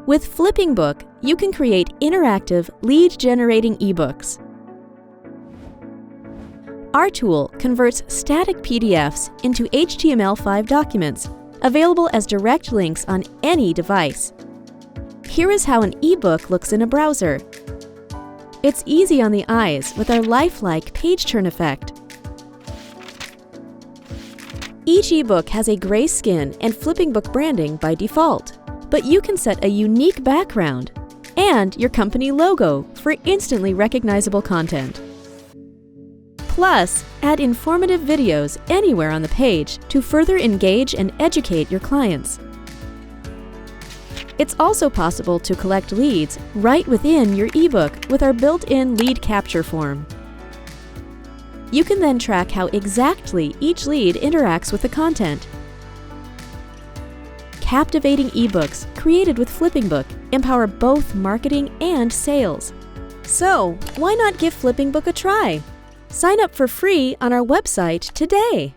With FlippingBook, you can create interactive, lead-generating ebooks. Our tool converts static PDFs into HTML5 documents, available as direct links on any device. Here is how an ebook looks in a browser. It's easy on the eyes with our lifelike page turn effect. Each ebook has a gray skin and FlippingBook branding by default, but you can set a unique background and your company logo for instantly recognizable content. Plus, add informative videos anywhere on the page to further engage and educate your clients. It's also possible to collect leads right within your ebook with our built-in lead capture form. You can then track how exactly each lead interacts with the content. Captivating ebooks created with FlippingBook empower both marketing and sales. So, why not give FlippingBook a try? Sign up for free on our website today.